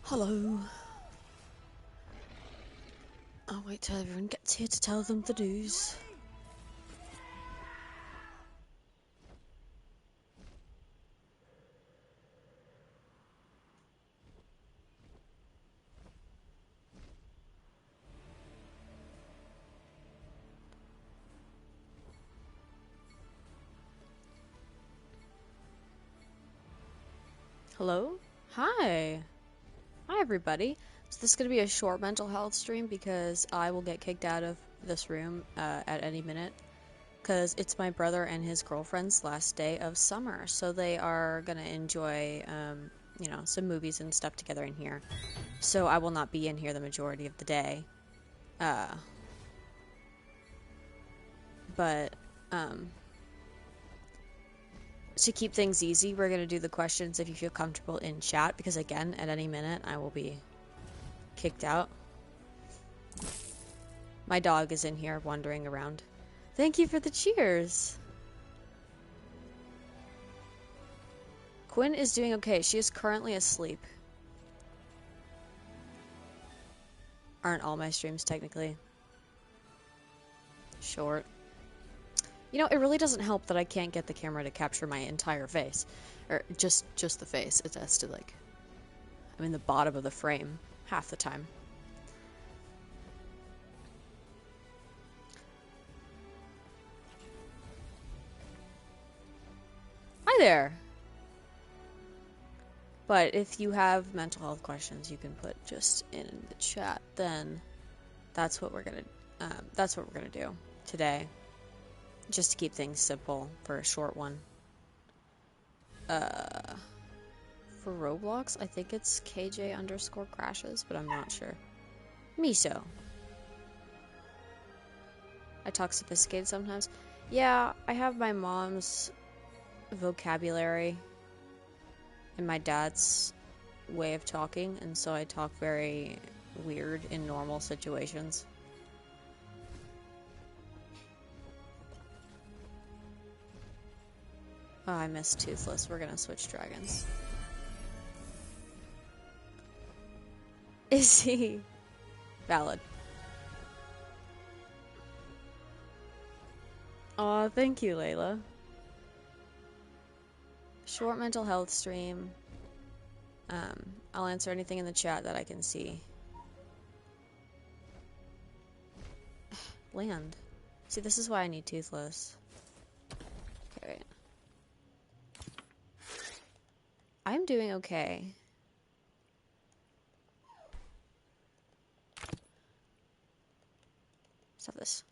Hello. I'll wait till everyone gets here to tell them the news. Hello? Hi. Hi, everybody. So this is going to be a short mental health stream because I will get kicked out of this room at any minute. Because it's my brother and his girlfriend's last day of summer. So they are going to enjoy, some movies and stuff together in here. So I will not be in here the majority of the day. But to keep things easy, we're going to do the questions if you feel comfortable in chat, because again, at any minute, I will be kicked out. My dog is in here wandering around. Thank you for the cheers! Quinn is doing okay. She is currently asleep. Aren't all my streams technically short? You know, it really doesn't help that I can't get the camera to capture my entire face. Or just the face. It has to, like... I'm in the bottom of the frame half the time. Hi there! But if you have mental health questions, you can put just in the chat. Then that's what we're gonna do today, just to keep things simple for a short one. For Roblox, I think it's KJ_crashes, but I'm not sure. Miso. I talk sophisticated sometimes. Yeah, I have my mom's vocabulary and my dad's way of talking, and so I talk very weird in normal situations. Oh, I missed Toothless. We're gonna switch dragons. Is he? Valid. Aw, thank you, Layla. Short mental health stream. I'll answer anything in the chat that I can see. Land. See, this is why I need Toothless. Okay, wait. I'm doing okay. Stop this.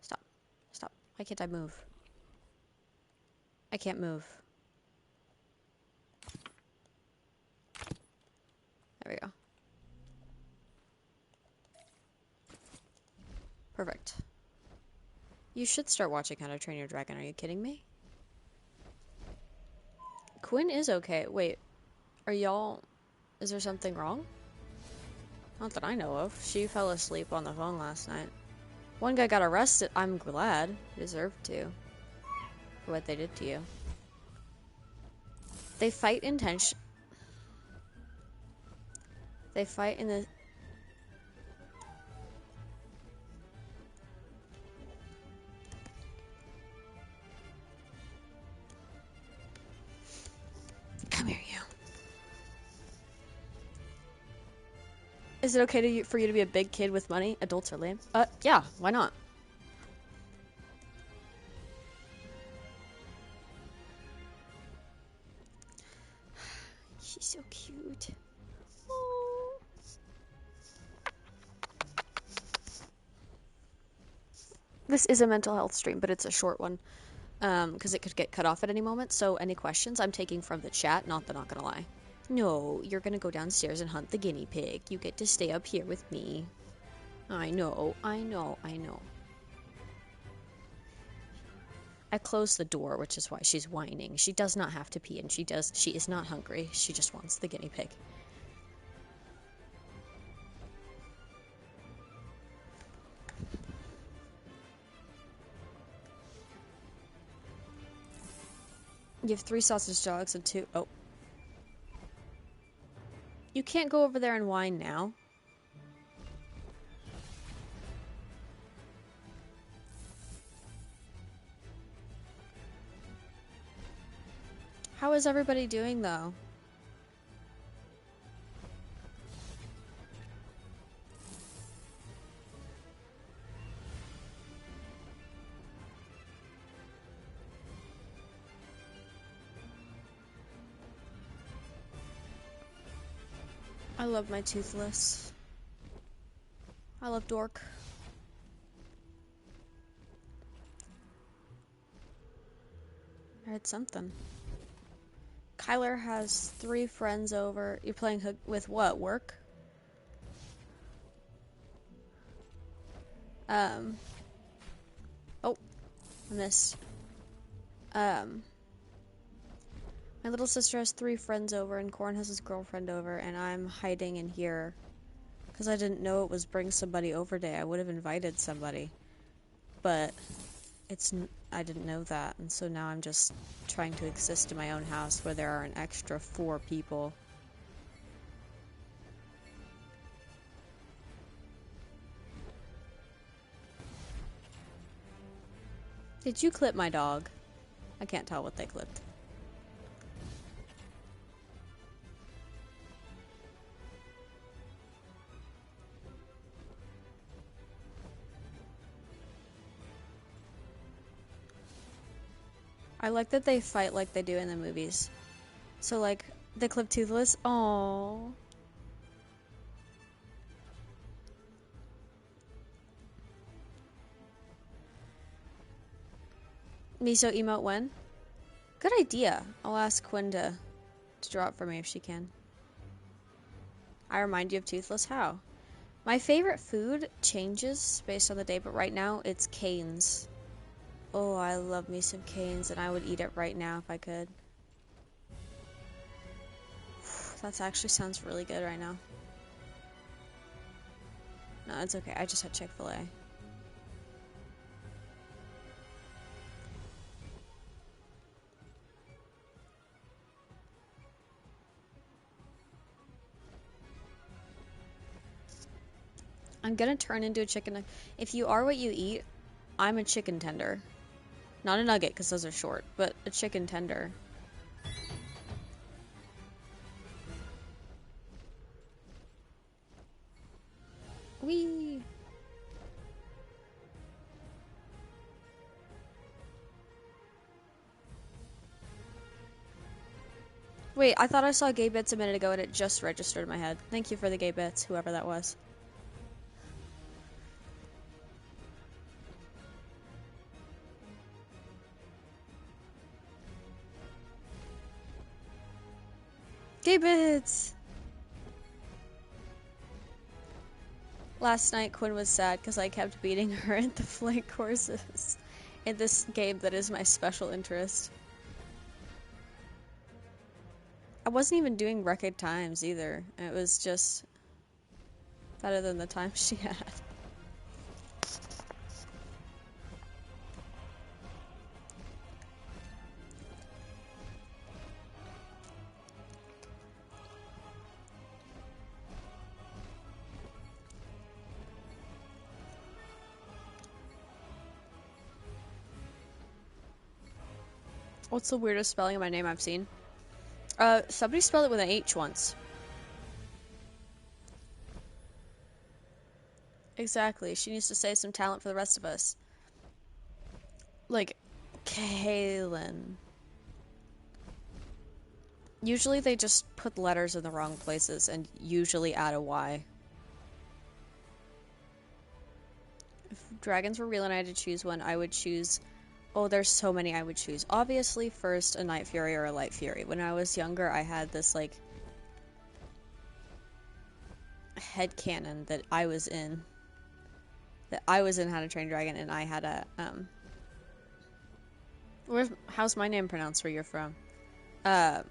Stop. Stop. Why can't I move? I can't move. There we go. Perfect. You should start watching How to Train Your Dragon. Are you kidding me? Quinn is okay. Wait. Are y'all... Is there something wrong? Not that I know of. She fell asleep on the phone last night. One guy got arrested. I'm glad. Deserved to. For what they did to you. They fight intention. They fight in the... Come here, you. Is it okay for you to be a big kid with money? Adults are lame. Yeah, why not? She's so cute. Oh. This is a mental health stream, but it's a short one. Because it could get cut off at any moment. So any questions I'm taking from the chat, not gonna lie. No, you're gonna go downstairs and hunt the guinea pig. You get to stay up here with me. I know. I closed the door, which is why she's whining. She does not have to pee, and she is not hungry. She just wants the guinea pig. You have 3 sausage dogs and 2... Oh. You can't go over there and whine now. How is everybody doing, though? I love my Toothless. I love Dork. I heard something. Kyler has 3 friends over. You're playing with what? Work? Oh, I missed. My little sister has 3 friends over, and Corn has his girlfriend over, and I'm hiding in here because I didn't know it was bring somebody over day. I would have invited somebody, but I didn't know that, and so now I'm just trying to exist in my own house where there are an extra 4 people. Did you clip my dog? I can't tell what they clipped. I like that they fight like they do in the movies. So, like, they clip Toothless. Aww. Miso emote when? Good idea. I'll ask Quinn to draw it for me if she can. I remind you of Toothless? How? My favorite food changes based on the day, but right now it's canes. Oh, I love me some canes, and I would eat it right now if I could. That actually sounds really good right now. No, it's okay. I just had Chick-fil-A. I'm gonna turn into a chicken. If you are what you eat, I'm a chicken tender. Not a nugget, because those are short, but a chicken tender. Whee! Wait, I thought I saw gay bits a minute ago and it just registered in my head. Thank you for the gay bits, whoever that was. Gay bits! Last night, Quinn was sad because I kept beating her at the flank courses in this game that is my special interest. I wasn't even doing record times either. It was just better than the time she had. What's the weirdest spelling of my name I've seen? Somebody spelled it with an H once. Exactly. She needs to save some talent for the rest of us. Like, Kaelin. Usually they just put letters in the wrong places and usually add a Y. If dragons were real and I had to choose one, I would choose... Oh, there's so many I would choose. Obviously, first, a Night Fury or a Light Fury. When I was younger, I had this, like, headcanon that I was in. That I was in How to Train Dragon, and I had a, how's my name pronounced where you're from? That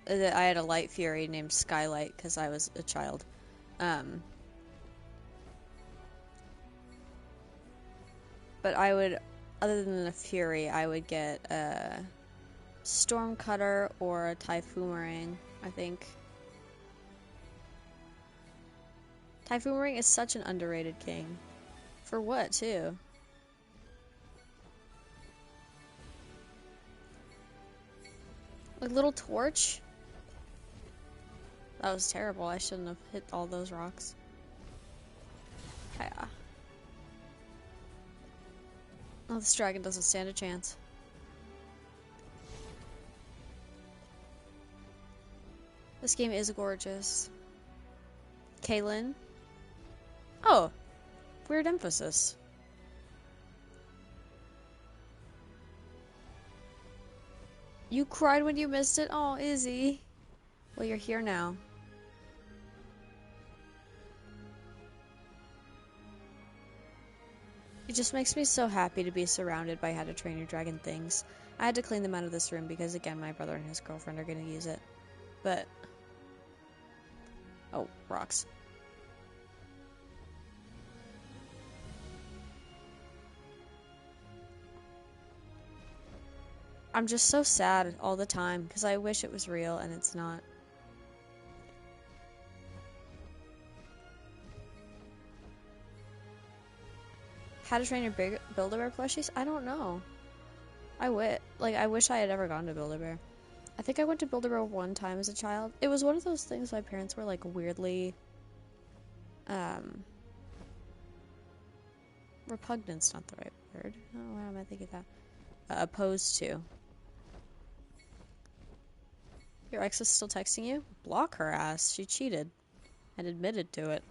I had a Light Fury named Skylight, because I was a child. But I would, other than a Fury, I would get, Stormcutter or a Typhoomerang, I think. Typhoomerang is such an underrated king. For what, too? Like little torch? That was terrible. I shouldn't have hit all those rocks. Yeah. Oh, this dragon doesn't stand a chance. This game is gorgeous. Kaelin? Oh, weird emphasis. You cried when you missed it? Oh, Izzy. Well, you're here now. It just makes me so happy to be surrounded by How to Train Your Dragon things. I had to clean them out of this room because, again, my brother and his girlfriend are going to use it. But... oh, rocks. I'm just so sad all the time because I wish it was real and it's not. How to Train Your Build-A-Bear plushies? I don't know. I wish I had ever gone to Build-A-Bear. I think I went to Build-A-Bear one time as a child. It was one of those things my parents were like weirdly, repugnant's not the right word. Oh, why am I thinking that? Opposed to. Your ex is still texting you? Block her ass. She cheated. And admitted to it.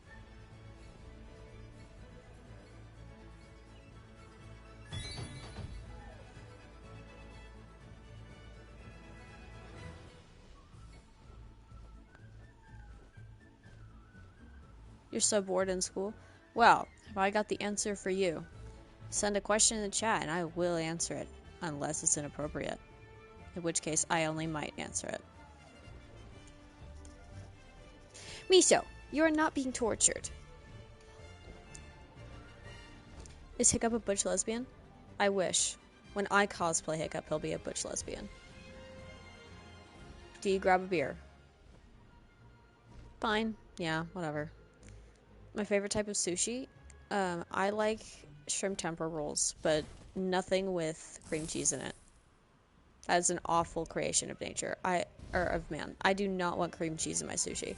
You're so bored in school? Well, have I got the answer for you? Send a question in the chat and I will answer it. Unless it's inappropriate. In which case, I only might answer it. Miso, you are not being tortured. Is Hiccup a butch lesbian? I wish. When I cosplay Hiccup, he'll be a butch lesbian. Do you grab a beer? Fine. Yeah, whatever. My favorite type of sushi? I like shrimp tempura rolls, but nothing with cream cheese in it. That is an awful creation of nature. Of man. I do not want cream cheese in my sushi.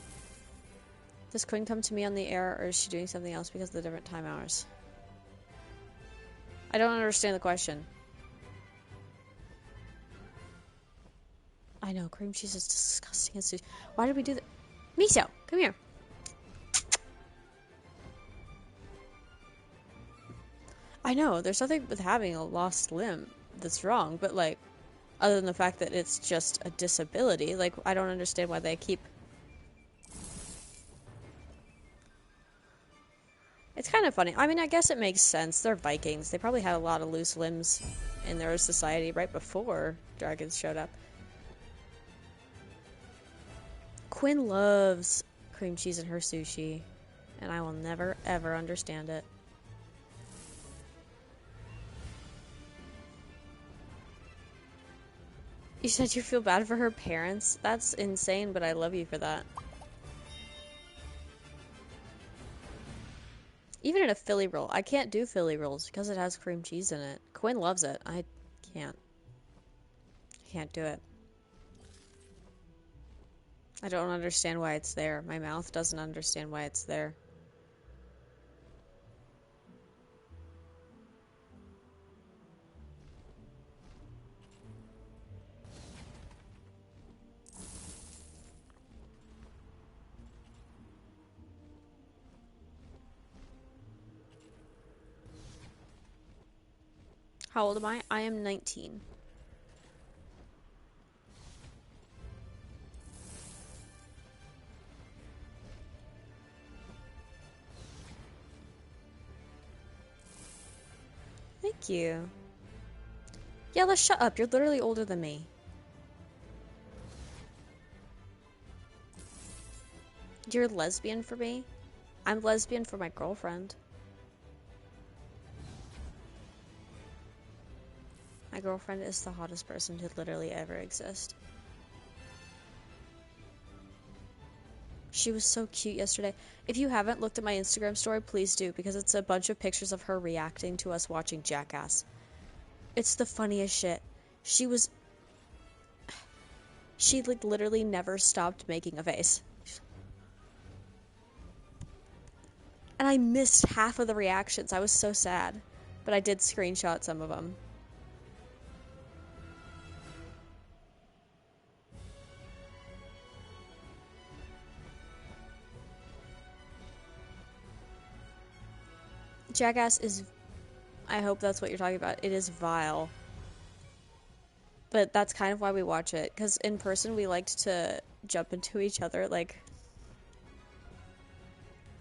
Does Quinn come to me on the air, or is she doing something else because of the different time hours? I don't understand the question. I know, cream cheese is disgusting in sushi. Why did we do that? Miso, come here. I know, there's nothing with having a lost limb that's wrong, but like, other than the fact that it's just a disability, like, I don't understand why they keep... It's kind of funny. I mean, I guess it makes sense. They're Vikings. They probably had a lot of loose limbs in their society right before dragons showed up. Quinn loves cream cheese in her sushi, and I will never, ever understand it. You said you feel bad for her parents? That's insane, but I love you for that. Even in a Philly roll. I can't do Philly rolls because it has cream cheese in it. Quinn loves it. I can't. I can't do it. I don't understand why it's there. My mouth doesn't understand why it's there. How old am I? I am 19. Thank you. Yeah, let's shut up. You're literally older than me. You're lesbian for me? I'm lesbian for my girlfriend. My girlfriend is the hottest person to literally ever exist. She was so cute yesterday. If you haven't looked at my Instagram story, please do, because it's a bunch of pictures of her reacting to us watching Jackass. It's the funniest shit. She like literally never stopped making a face. And I missed half of the reactions. I was so sad. But I did screenshot some of them. Jackass is... I hope that's what you're talking about. It is vile. But that's kind of why we watch it. Because in person, we liked to jump into each other. Like,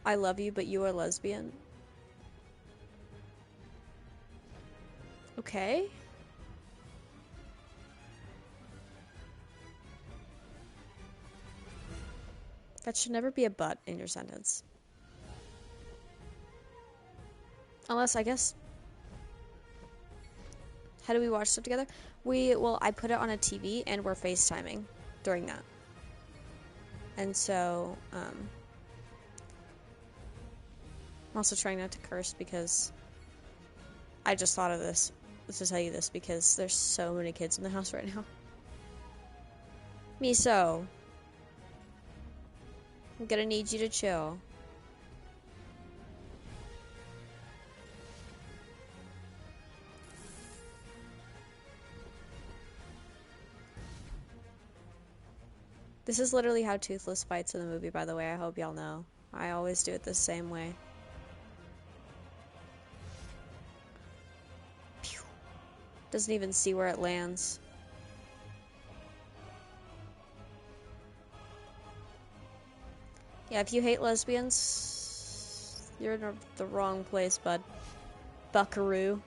I love you, but you are lesbian. Okay. That should never be a but in your sentence. Unless, I guess... How do we watch stuff together? Well, I put it on a TV and we're FaceTiming during that. And so, I'm also trying not to curse because I just thought of this to tell you this because there's so many kids in the house right now. Miso, I'm gonna need you to chill. This is literally how Toothless fights in the movie, by the way. I hope y'all know. I always do it the same way. Pew. Doesn't even see where it lands. Yeah, if you hate lesbians, you're in the wrong place, bud. Buckaroo.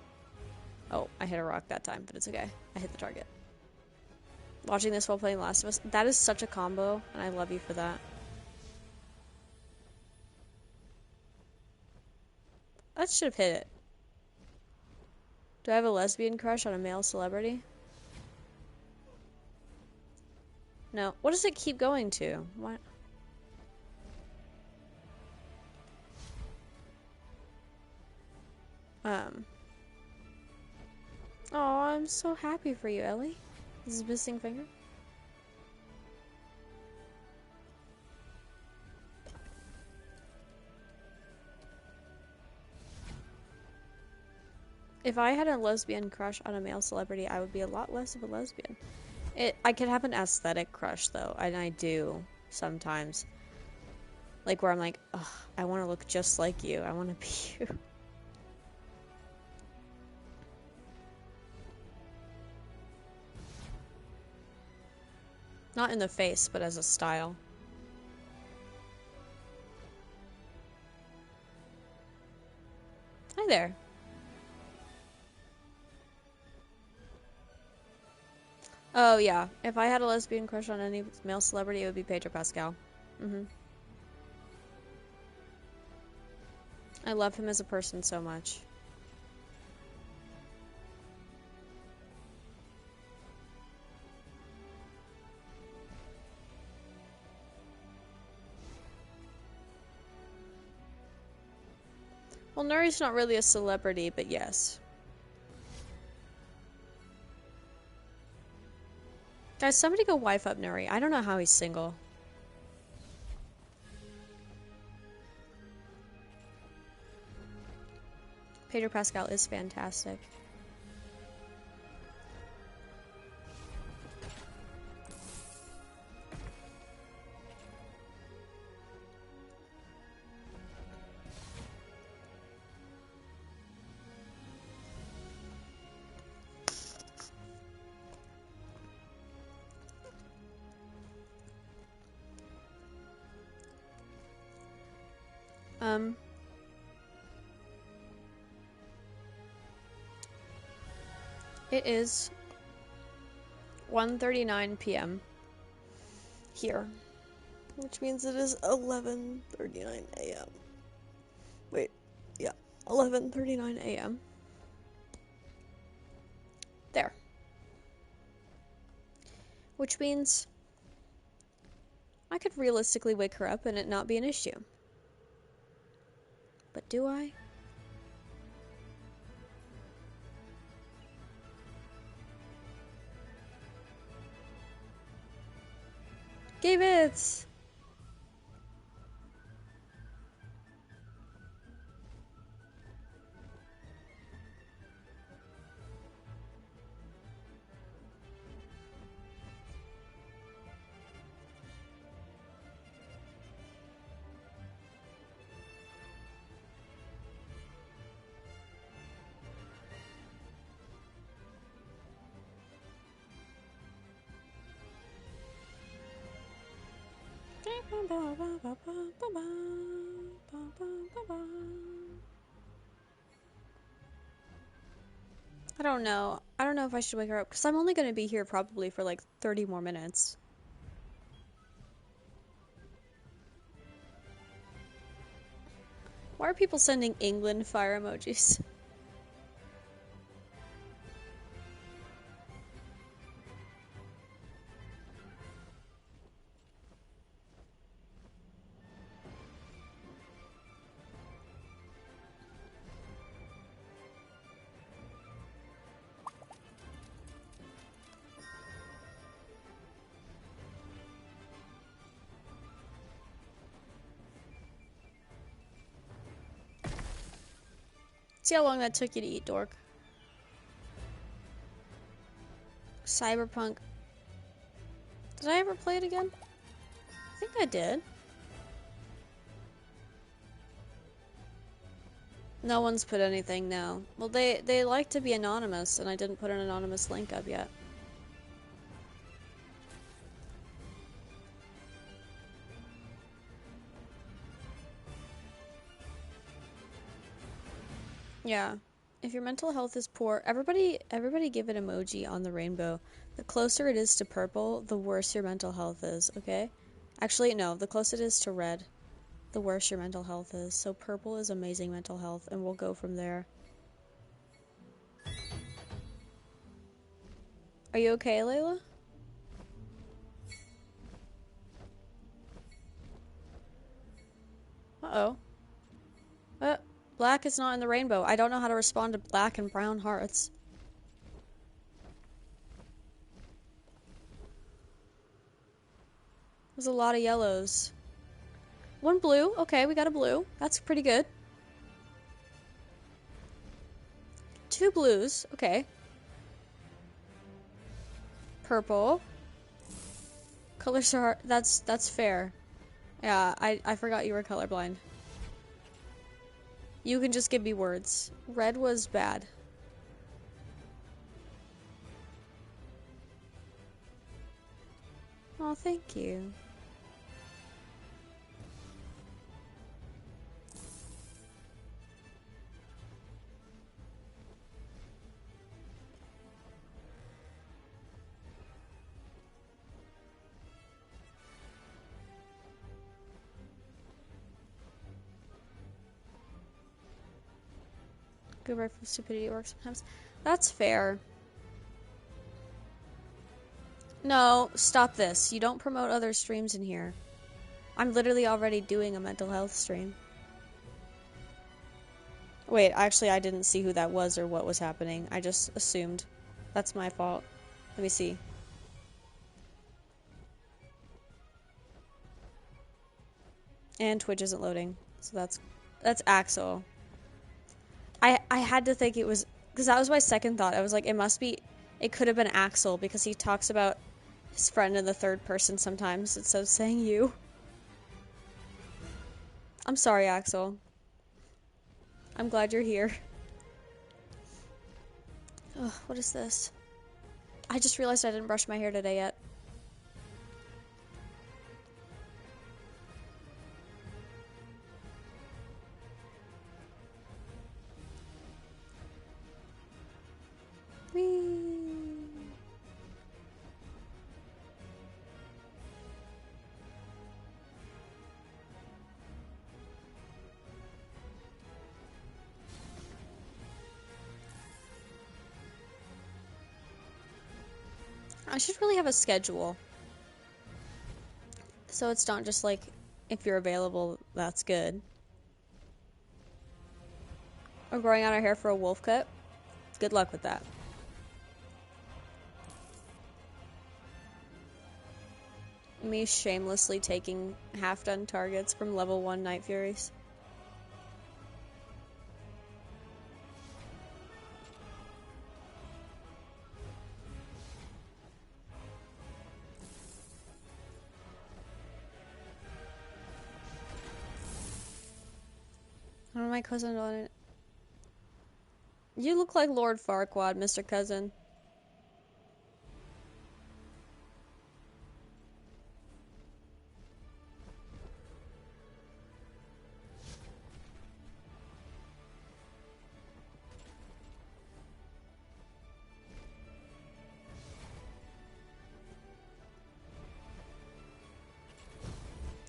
Oh, I hit a rock that time, but it's okay. I hit the target. Watching this while playing Last of Us. That is such a combo, and I love you for that. That should have hit it. Do I have a lesbian crush on a male celebrity? No. What does it keep going to? What? Oh, I'm so happy for you, Ellie. This is missing finger. If I had a lesbian crush on a male celebrity, I would be a lot less of a lesbian. I could have an aesthetic crush, though, and I do sometimes. Like, where I'm like, ugh, I want to look just like you. I want to be you. Not in the face, but as a style. Hi there. Oh, yeah. If I had a lesbian crush on any male celebrity, it would be Pedro Pascal. I love him as a person so much. Well, Nuri's not really a celebrity, but yes. Guys, somebody go wife up Nuri. I don't know how he's single. Pedro Pascal is fantastic. It is 1:39 p.m. here, which means it is 11:39 a.m. Wait, yeah, 11:39 a.m. There. which means I could realistically wake her up and it not be an issue. But do I? Gave it! I don't know. I don't know if I should wake her up because I'm only going to be here probably for like 30 more minutes. Why are people sending England fire emojis? See how long that took you to eat, dork. Cyberpunk. Did I ever play it again? I think I did. No one's put anything, no. Well, they like to be anonymous, and I didn't put an anonymous link up yet. Yeah. If your mental health is poor, everybody give an emoji on the rainbow. The closer it is to purple, the worse your mental health is, okay? Actually, no, the closer it is to red, the worse your mental health is. So purple is amazing mental health, and we'll go from there. Are you okay, Layla? Uh-oh. Black is not in the rainbow. I don't know how to respond to black and brown hearts. There's a lot of yellows. One blue. Okay, we got a blue. That's pretty good. Two blues. Okay. Purple. Colors are... That's fair. Yeah, I forgot you were colorblind. You can just give me words. Red was bad. Oh, thank you. Good right from stupidity works sometimes. That's fair. No, stop this. You don't promote other streams in here. I'm literally already doing a mental health stream. Wait, actually, I didn't see who that was or what was happening. I just assumed. That's my fault. Let me see. And Twitch isn't loading. So that's Axel. I had to think it was... Because that was my second thought. I was like, it could have been Axel because he talks about his friend in the third person sometimes instead of saying you. I'm sorry, Axel. I'm glad you're here. Ugh, what is this? I just realized I didn't brush my hair today yet. Whee! I should really have a schedule. So it's not just like, if you're available, that's good. Or growing out our hair for a wolf cut. Good luck with that. Me shamelessly taking half-done targets from level 1 Night Furies. I don't know, my cousin on it. You look like Lord Farquaad, Mr. Cousin.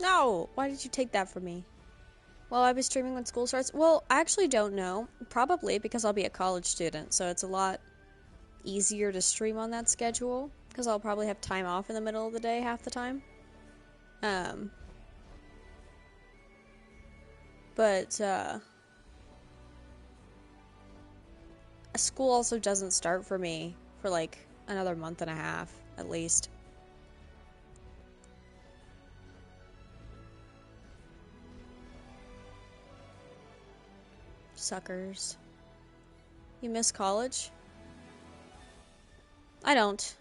No! Why did you take that from me? Well, I'll be streaming when school starts. Well, I actually don't know. Probably because I'll be a college student, so it's a lot easier to stream on that schedule. Because I'll probably have time off in the middle of the day half the time. But, school also doesn't start for me for, like, another month and a half, at least. Suckers. You miss college? I don't.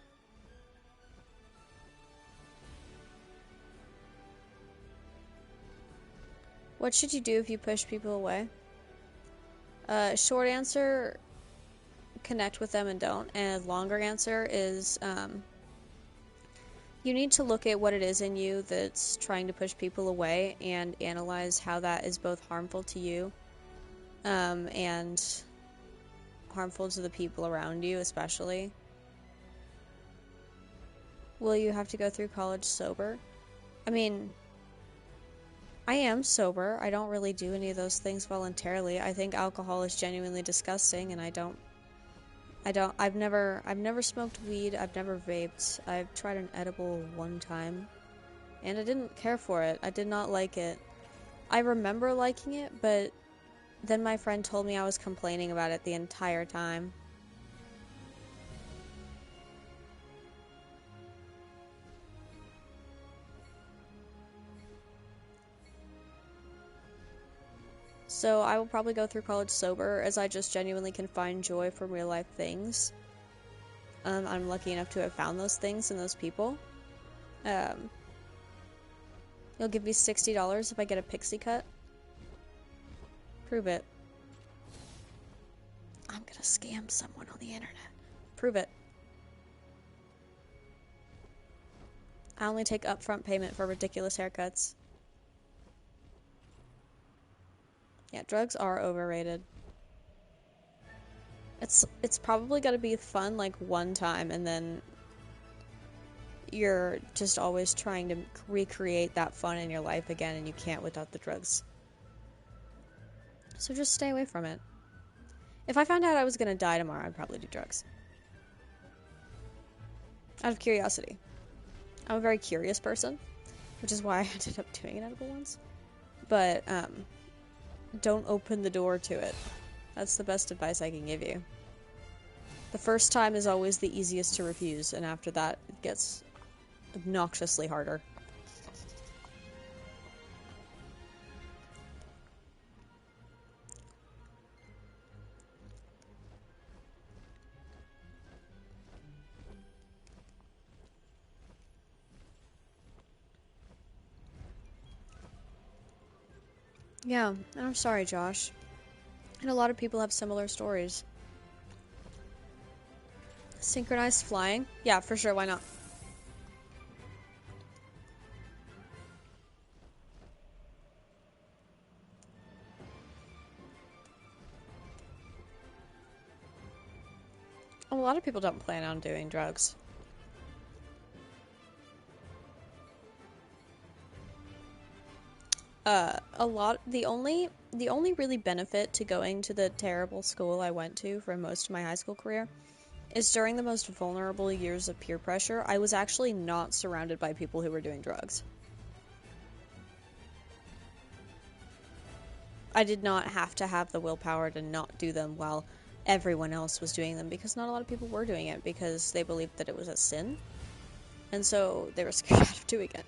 What should you do if you push people away? Short answer, connect with them and don't. And longer answer is, you need to look at what it is in you that's trying to push people away and analyze how that is both harmful to you, and harmful to the people around you, especially. Will you have to go through college sober? I mean, I am sober. I don't really do any of those things voluntarily. I think alcohol is genuinely disgusting, and I've never smoked weed. I've never vaped. I've tried an edible one time, and I didn't care for it. I did not like it. I remember liking it, but then my friend told me I was complaining about it the entire time. So I will probably go through college sober, as I just genuinely can find joy from real life things. I'm lucky enough to have found those things and those people. You'll give me $60 if I get a pixie cut? Prove it. I'm gonna scam someone on the internet. Prove it. I only take upfront payment for ridiculous haircuts. Yeah, drugs are overrated. It's probably gonna be fun like one time, and then you're just always trying to recreate that fun in your life again, and you can't without the drugs. So just stay away from it. If I found out I was gonna die tomorrow, I'd probably do drugs. Out of curiosity. I'm a very curious person, which is why I ended up doing an edible once. But, don't open the door to it. That's the best advice I can give you. The first time is always the easiest to refuse, and after that, it gets obnoxiously harder. Yeah, and I'm sorry, Josh. And a lot of people have similar stories. Synchronized flying? Yeah, for sure, why not? A lot of people don't plan on doing drugs. The only really benefit to going to the terrible school I went to for most of my high school career is during the most vulnerable years of peer pressure, I was actually not surrounded by people who were doing drugs. I did not have to have the willpower to not do them while everyone else was doing them, because not a lot of people were doing it because they believed that it was a sin. And so they were scared out of doing it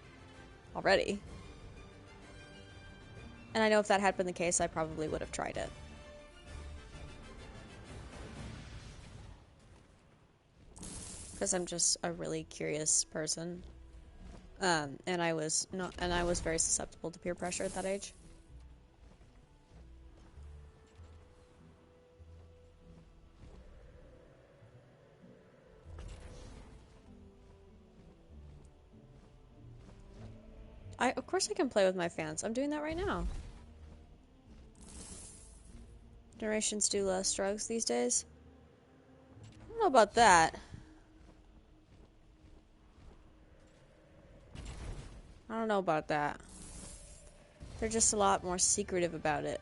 already. And I know if that had been the case, I probably would have tried it. Because I'm just a really curious person. And I was very susceptible to peer pressure at that age. Of course I can play with my fans. I'm doing that right now. Generations do less drugs these days. I don't know about that. I don't know about that. They're just a lot more secretive about it.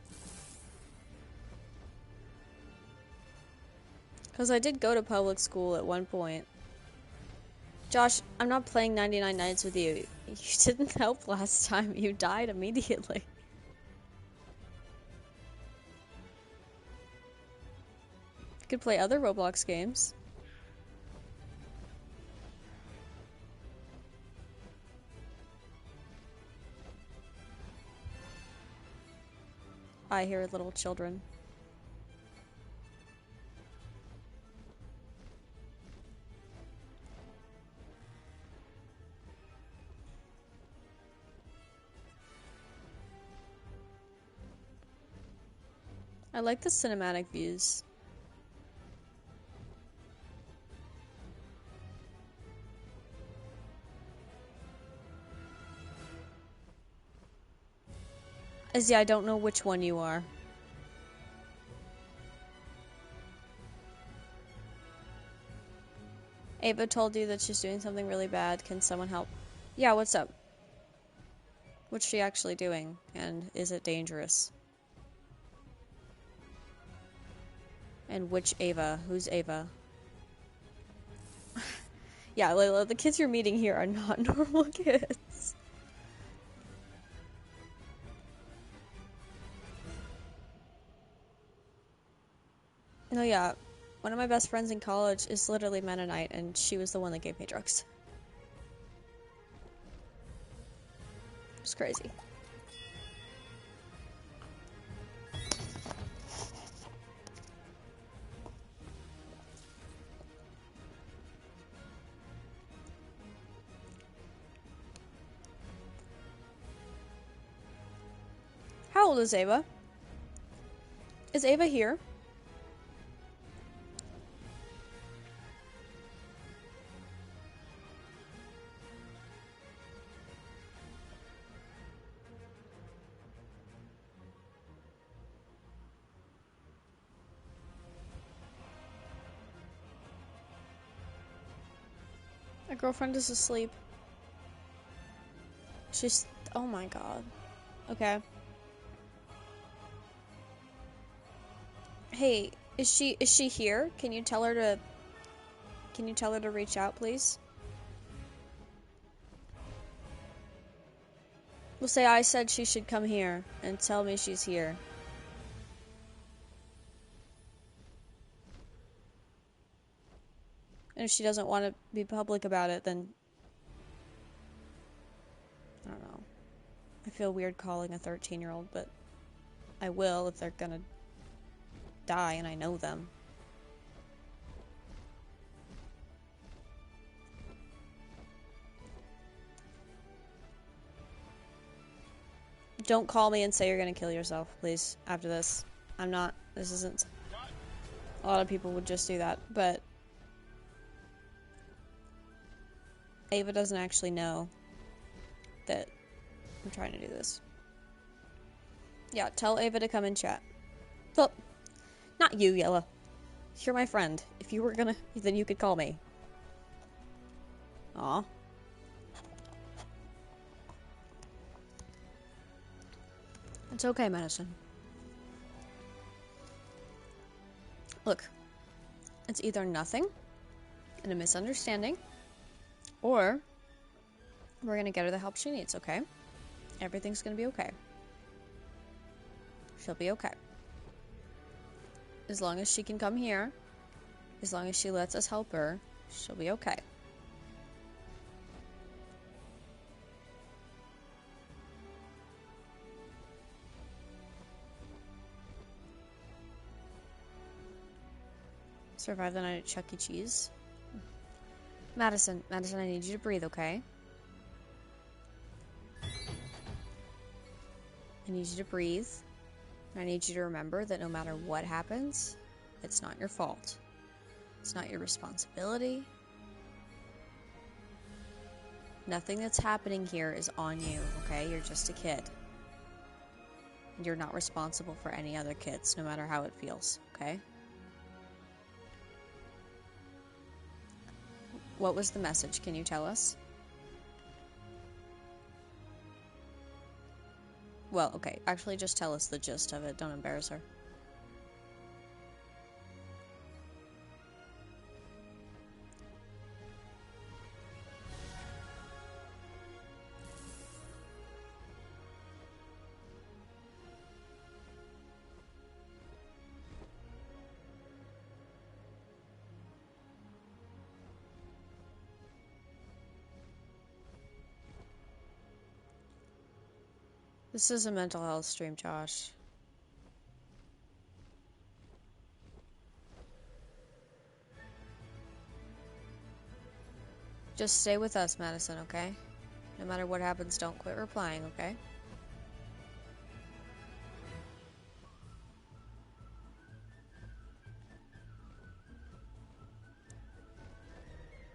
Because I did go to public school at one point. Josh, I'm not playing 99 Nights with you. You didn't help last time. You died immediately. You could play other Roblox games. I hear little children. I like the cinematic views. Izzy, I don't know which one you are. Ava told you that she's doing something really bad. Can someone help? Yeah, what's up? What's she actually doing? And is it dangerous? And which Ava? Who's Ava? Yeah, Layla, the kids you're meeting here are not normal kids. No, yeah. One of my best friends in college is literally Mennonite, and she was the one that gave me drugs. It's crazy. How old is Ava? Is Ava here? My girlfriend is asleep. She's... oh my god. Okay. Hey, is she here? Can you tell her to reach out, please? We'll say I said she should come here and tell me she's here. And if she doesn't want to be public about it, then... I don't know. I feel weird calling a 13-year-old, but I will if they're gonna die and I know them. Don't call me and say you're gonna kill yourself, please, after this. I'm not... this isn't... a lot of people would just do that, but... Ava doesn't actually know that I'm trying to do this. Yeah, tell Ava to come and chat. Well, not you, Yella. You're my friend. If you were gonna... then you could call me. Aw. It's okay, Madison. Look. It's either nothing, been a misunderstanding, or we're gonna get her the help she needs, okay? Everything's gonna be okay. She'll be okay. As long as she can come here, as long as she lets us help her, she'll be okay. Survive the night at Chuck E. Cheese. Madison, I need you to breathe, okay? I need you to breathe. I need you to remember that no matter what happens, it's not your fault. It's not your responsibility. Nothing that's happening here is on you, okay? You're just a kid. You're not responsible for any other kids, no matter how it feels, okay? What was the message? Can you tell us? Well, okay, actually just tell us the gist of it. Don't embarrass her. This is a mental health stream, Josh. Just stay with us, Madison, okay? No matter what happens, don't quit replying, okay?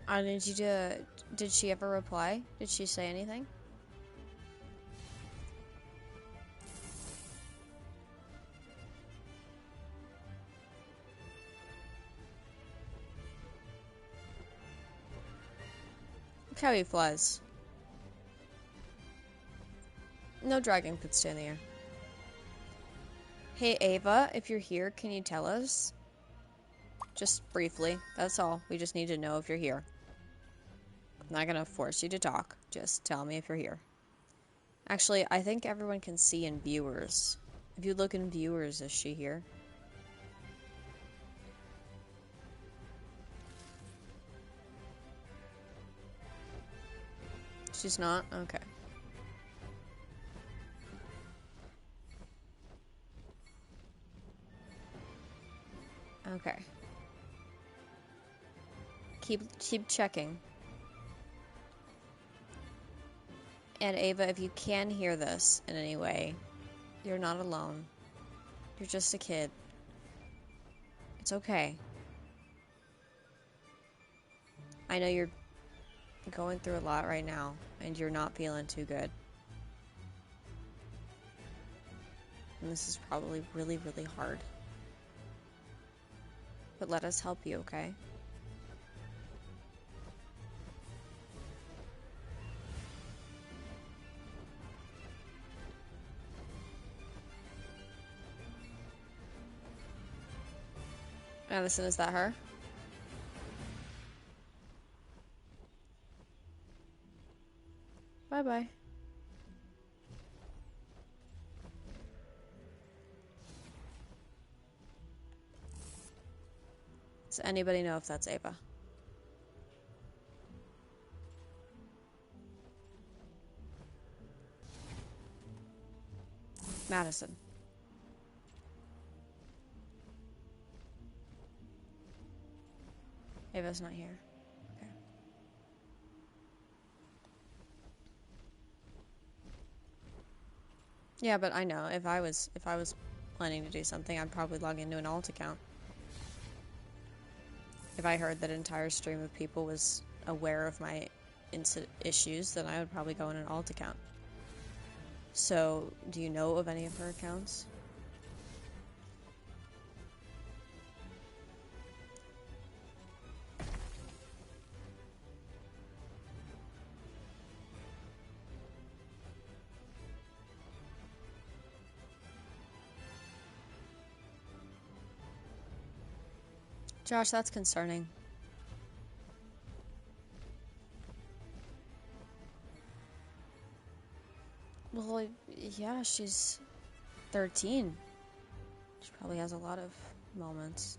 I need you to... Did she ever reply? Did she say anything? Look how he flies. No dragon could stay in the air. Hey, Ava, if you're here, can you tell us? Just briefly, that's all. We just need to know if you're here. I'm not gonna force you to talk. Just tell me if you're here. Actually, I think everyone can see in viewers. If you look in viewers, is she here? She's not? Okay. Okay. Keep checking. And Ava, if you can hear this in any way, you're not alone. You're just a kid. It's okay. I know you're going through a lot right now, and you're not feeling too good. And this is probably really, really hard. But let us help you, okay? Madison, is that her? Bye-bye. Does anybody know if that's Ava? Madison. Ava's not here. Okay. Yeah, but I know if I was planning to do something, I'd probably log into an alt account. If I heard that an entire stream of people was aware of my issues, then I would probably go in an alt account. So, do you know of any of her accounts? Josh, that's concerning. Well, yeah, she's 13. She probably has a lot of moments.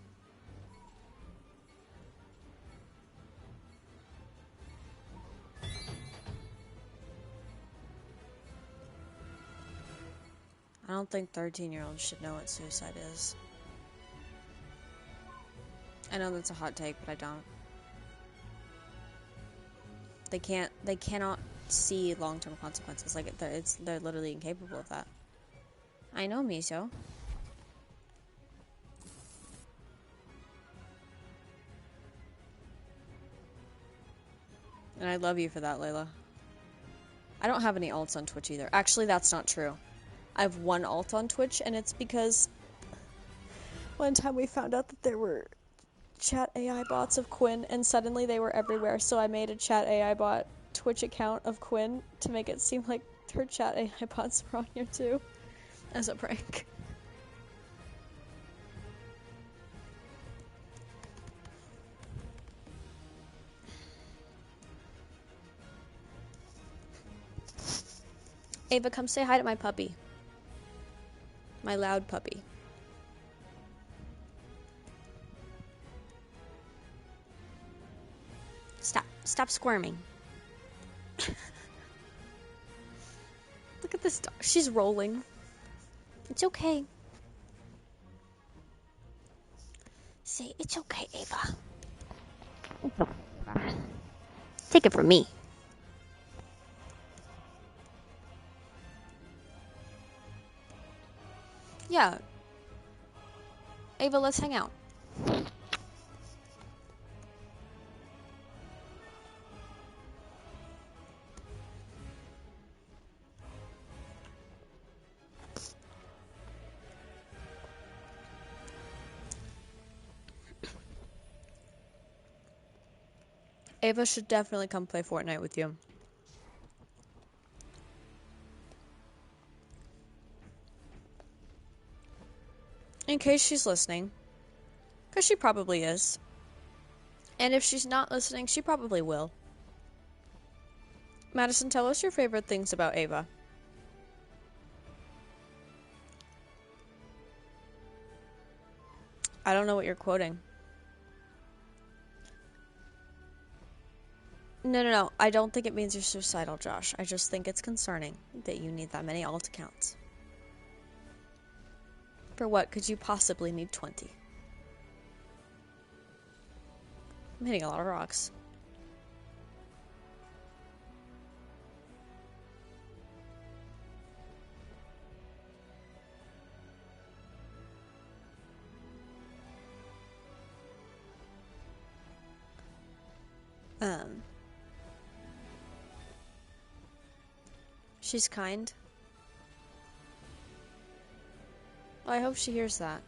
I don't think 13-year-olds should know what suicide is. I know that's a hot take, but I don't. They cannot see long-term consequences. Like, they're literally incapable of that. I know, Miso. And I love you for that, Layla. I don't have any alts on Twitch either. Actually, that's not true. I have one alt on Twitch, and it's because one time we found out that there were chat AI bots of Quinn, and suddenly they were everywhere, so I made a chat AI bot Twitch account of Quinn to make it seem like her chat AI bots were on here too, as a prank. Ava, come say hi to my puppy. My loud puppy. Stop squirming. Look at this dog. She's rolling. It's okay. Say, it's okay, Ava. Take it from me. Yeah. Ava, let's hang out. Ava should definitely come play Fortnite with you. In case she's listening. Because she probably is. And if she's not listening, she probably will. Madison, tell us your favorite things about Ava. I don't know what you're quoting. No. I don't think it means you're suicidal, Josh. I just think it's concerning that you need that many alt accounts. For what could you possibly need 20? I'm hitting a lot of rocks. She's kind. Oh, I hope she hears that.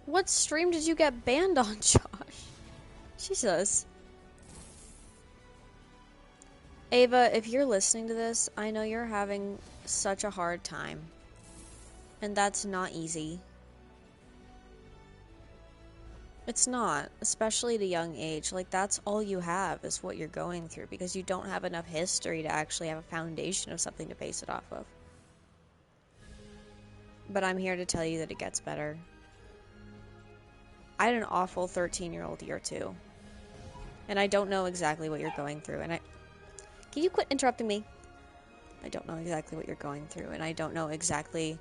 What stream did you get banned on, Josh? Jesus. Ava, if you're listening to this, I know you're having such a hard time. And that's not easy. It's not, especially at a young age. Like, that's all you have is what you're going through because you don't have enough history to actually have a foundation of something to base it off of. But I'm here to tell you that it gets better. I had an awful 13-year-old year too. And I don't know exactly what you're going through. And Can you quit interrupting me? I don't know exactly what you're going through. And I don't know exactly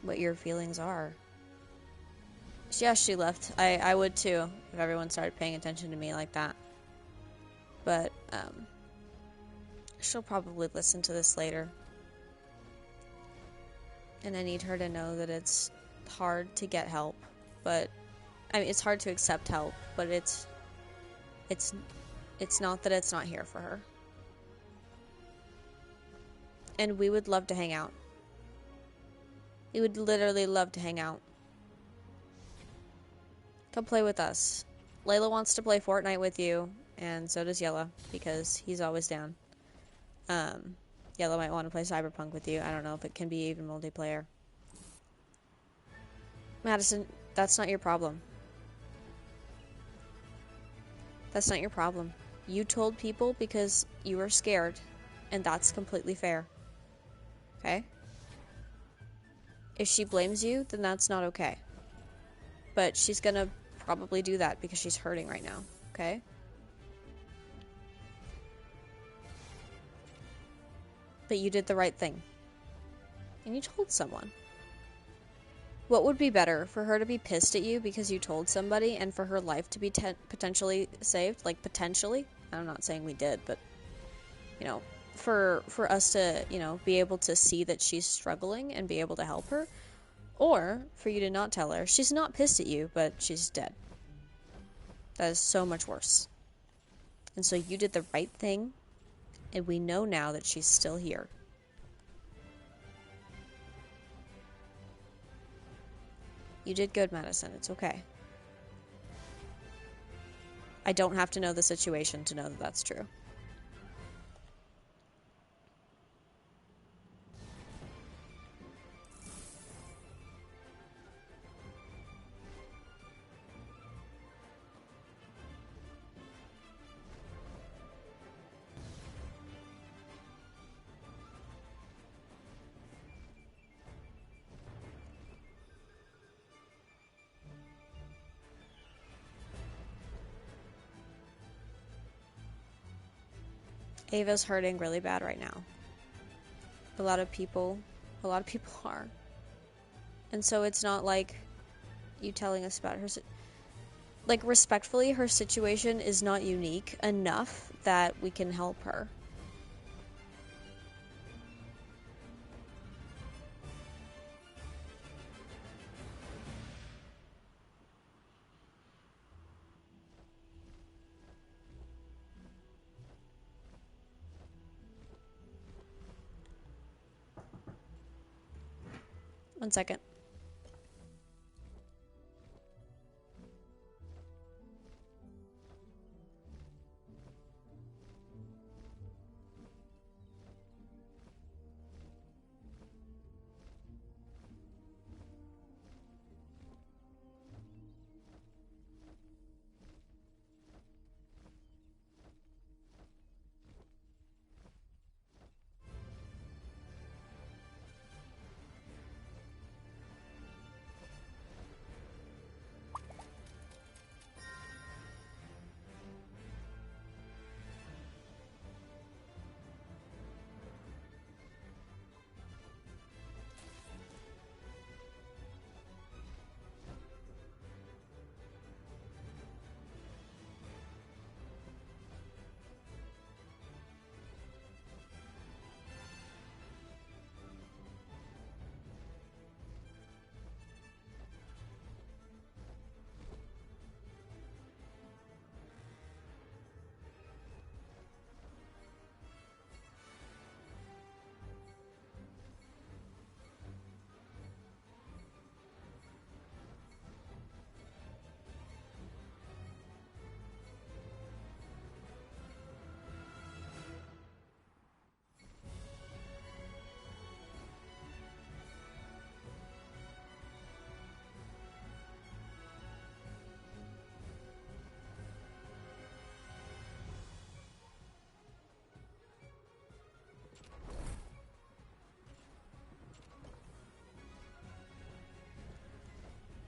what your feelings are. Yeah, she left. I would too, if everyone started paying attention to me like that. But, she'll probably listen to this later. And I need her to know that it's hard to get help. But, I mean, it's hard to accept help, but it's not that it's not here for her. And we would love to hang out. We would literally love to hang out. Come play with us. Layla wants to play Fortnite with you, and so does Yella, because he's always down. Yella might want to play Cyberpunk with you. I don't know if it can be even multiplayer. Madison, that's not your problem. That's not your problem. You told people because you were scared, and that's completely fair. Okay? If she blames you, then that's not okay. But she's gonna probably do that because she's hurting right now. Okay? But you did the right thing. And you told someone. What would be better? For her to be pissed at you because you told somebody and for her life to be potentially saved? Like, potentially? I'm not saying we did, but, you know, for us to, you know, be able to see that she's struggling and be able to help her? Or for you to not tell her, she's not pissed at you, but she's dead. That is so much worse. And so you did the right thing, and we know now that she's still here. You did good, Madison. It's okay. I don't have to know the situation to know that that's true. Ava's hurting really bad right now. A lot of people are. And so it's not like you telling us about her. Like, respectfully, her situation is not unique enough that we can help her. One second.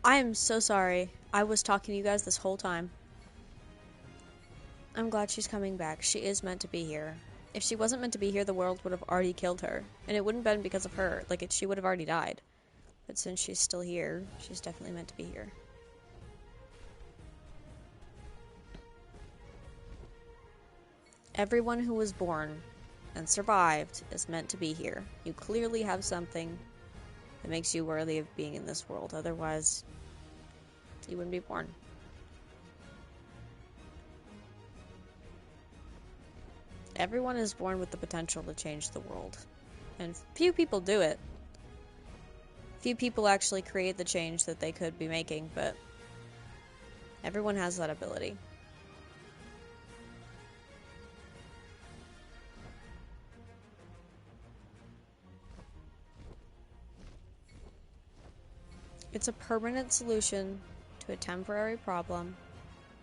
I am so sorry. I was talking to you guys this whole time. I'm glad she's coming back. She is meant to be here. If she wasn't meant to be here, the world would have already killed her. And it wouldn't have been because of her. Like, she would have already died. But since she's still here, she's definitely meant to be here. Everyone who was born and survived is meant to be here. You clearly have something that makes you worthy of being in this world. Otherwise, you wouldn't be born. Everyone is born with the potential to change the world. And few people do it. Few people actually create the change that they could be making, but everyone has that ability. It's a permanent solution to a temporary problem,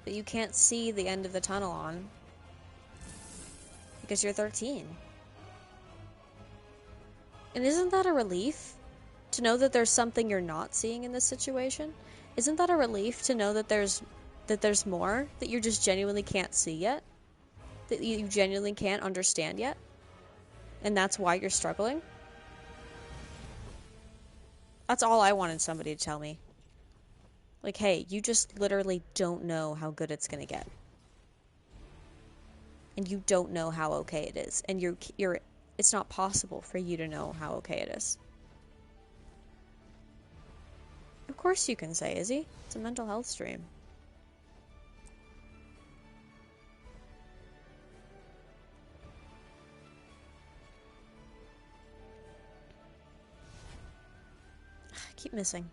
that you can't see the end of the tunnel on because you're 13. And isn't that a relief? To know that there's something you're not seeing in this situation? Isn't that a relief to know that there's more that you just genuinely can't see yet? That you genuinely can't understand yet? And that's why you're struggling? That's all I wanted somebody to tell me. Like, hey, you just literally don't know how good it's gonna get. And you don't know how okay it is. And it's not possible for you to know how okay it is. Of course you can say, Izzy. It's a mental health stream. I keep missing.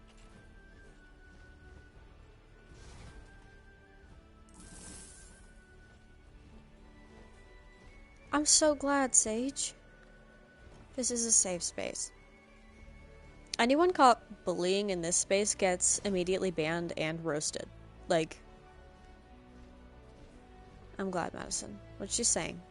I'm so glad, Sage. This is a safe space. Anyone caught bullying in this space gets immediately banned and roasted. Like, I'm glad, Madison. What's she saying?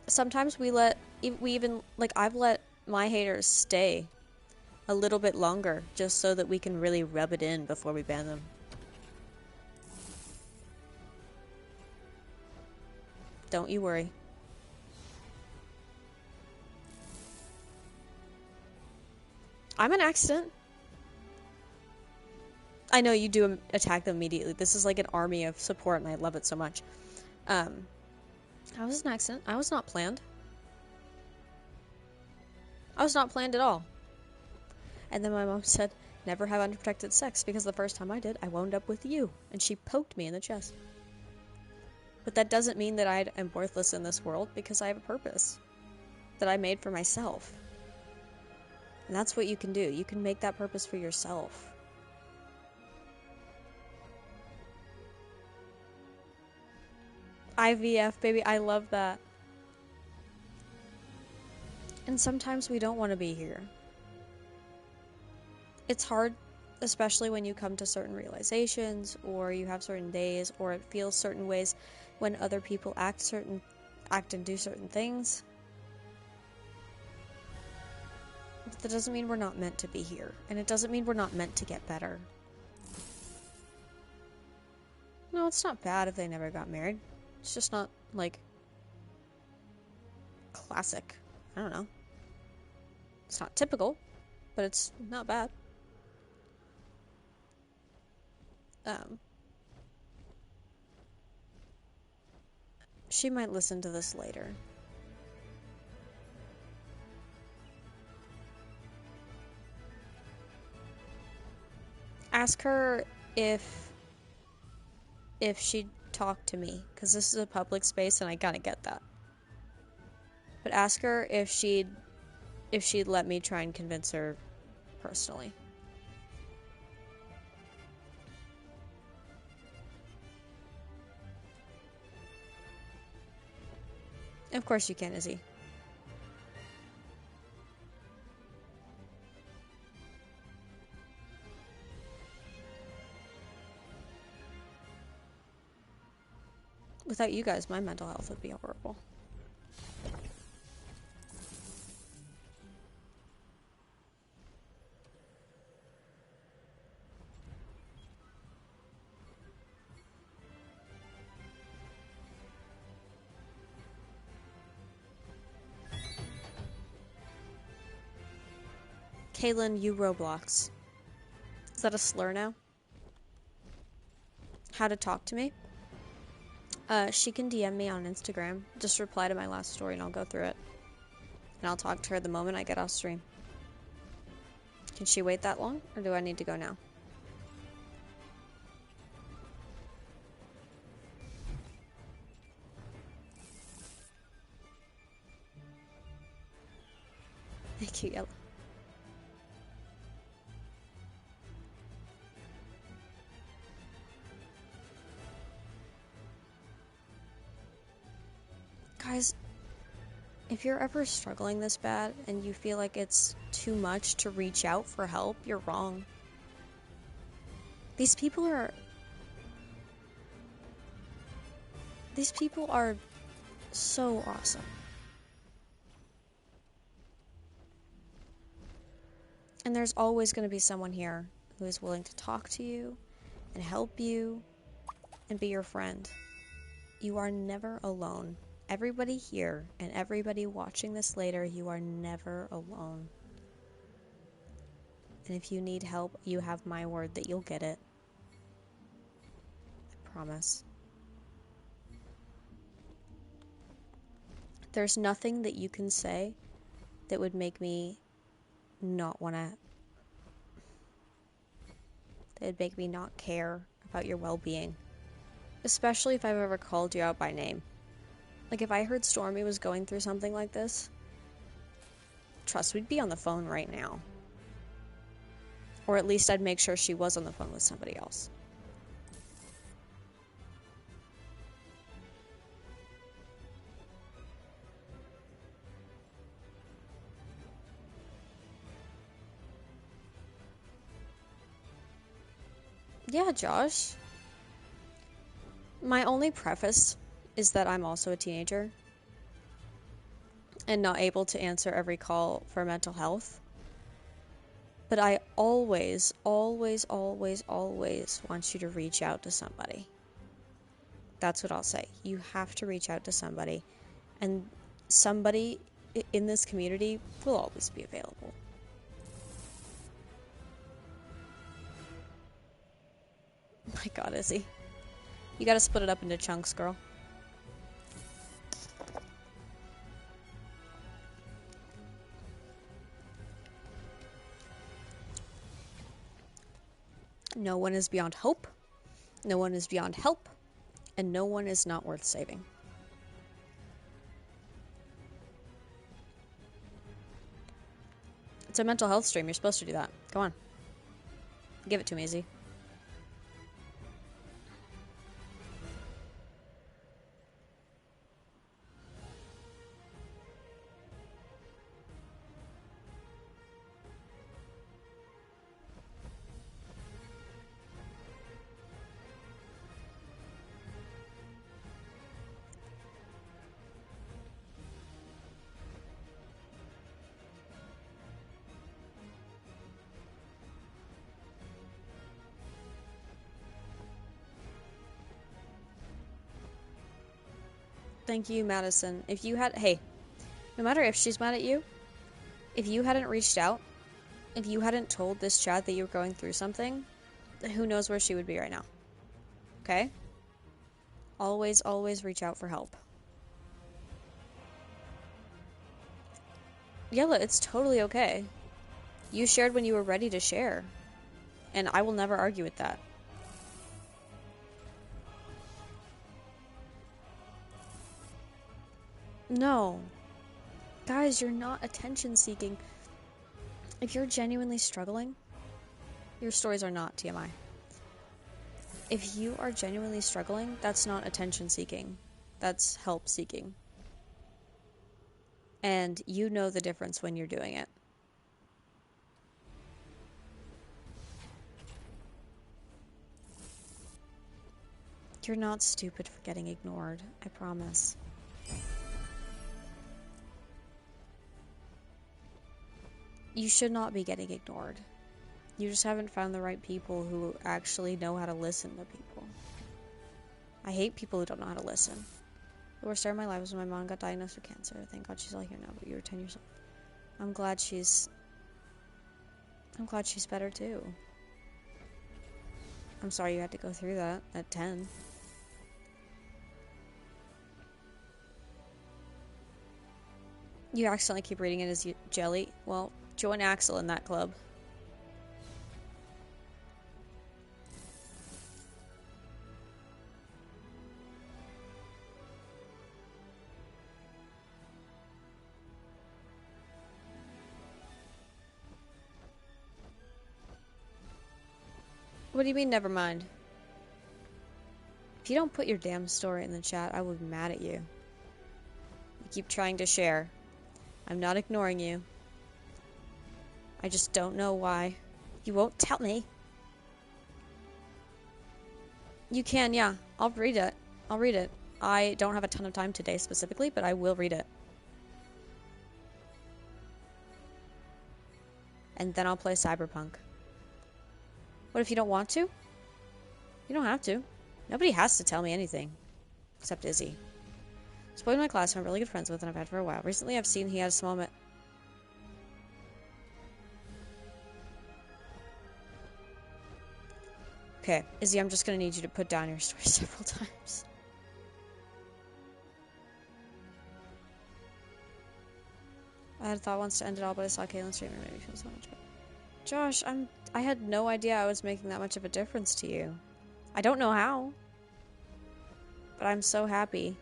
Sometimes I've let my haters stay a little bit longer just so that we can really rub it in before we ban them. Don't you worry. I'm an accident. I know you do attack them immediately. This is like an army of support, and I love it so much. I was an accident. I was not planned. I was not planned at all. And then my mom said, never have unprotected sex, because the first time I did, I wound up with you. And she poked me in the chest. But that doesn't mean that I am worthless in this world, because I have a purpose that I made for myself. And that's what you can do. You can make that purpose for yourself. IVF, baby, I love that. And sometimes we don't want to be here. It's hard, especially when you come to certain realizations, or you have certain days, or it feels certain ways when other people act and do certain things. But that doesn't mean we're not meant to be here, and it doesn't mean we're not meant to get better. No, it's not bad if they never got married. It's just not, like, classic. I don't know. It's not typical, but it's not bad. She might listen to this later. Ask her if she'd talk to me, because this is a public space and I gotta get that. But ask her if she'd let me try and convince her personally. Of course you can, Izzy. Without you guys, my mental health would be horrible. Kaelin, you roblox. Is that a slur now? How to talk to me? She can DM me on Instagram. Just reply to my last story and I'll go through it. And I'll talk to her the moment I get off stream. Can she wait that long? Or do I need to go now? Thank you, Yellow. Guys, If you're ever struggling this bad and you feel like it's too much to reach out for help, you're wrong. These people are so awesome. And there's always going to be someone here who is willing to talk to you and help you and be your friend. You are never alone. Everybody here and everybody watching this later, you are never alone. And if you need help, you have my word that you'll get it. I promise. There's nothing that you can say that would make me not want to... that would make me not care about your well-being. Especially if I've ever called you out by name. Like, if I heard Stormy was going through something like this, trust, we'd be on the phone right now. Or at least I'd make sure she was on the phone with somebody else. Yeah, Josh. My only preface is that I'm also a teenager and not able to answer every call for mental health. But I always, always, always, always want you to reach out to somebody. That's what I'll say. You have to reach out to somebody. And somebody in this community will always be available. My God, Izzy. You gotta split it up into chunks, girl. No one is beyond hope. No one is beyond help. And no one is not worth saving. It's a mental health stream. You're supposed to do that. Come on. Give it to me, Izzy. Thank you, Madison. If you had... Hey, no matter if she's mad at you, if you hadn't reached out, if you hadn't told this chat that you were going through something, who knows where she would be right now. Okay? Always, always reach out for help. Yella, it's totally okay. You shared when you were ready to share. And I will never argue with that. No. Guys, you're not attention seeking. If you're genuinely struggling, your stories are not TMI. If you are genuinely struggling, that's not attention seeking. That's help seeking. And you know the difference when you're doing it. You're not stupid for getting ignored, I promise. You should not be getting ignored. You just haven't found the right people who actually know how to listen to people. I hate people who don't know how to listen. The worst time of my life was when my mom got diagnosed with cancer. Thank God she's all here now, but you were 10 years old. I'm glad she's better too. I'm sorry you had to go through that at 10. You accidentally keep reading it as jelly. Well, join Axel in that club. What do you mean, never mind? If you don't put your damn story in the chat, I will be mad at you. You keep trying to share. I'm not ignoring you. I just don't know why. You won't tell me. You can, yeah. I'll read it. I'll read it. I don't have a ton of time today specifically, but I will read it. And then I'll play Cyberpunk. What if you don't want to? You don't have to. Nobody has to tell me anything. Except Izzy. This boy in my class who I'm really good friends with and I've had for a while. Recently I've seen he had a small Okay, Izzy, I'm just gonna need you to put down your story several times. I had a thought once to end it all, but I saw Kaelin stream and it made me feel so much better. Josh, I had no idea I was making that much of a difference to you. I don't know how. But I'm so happy.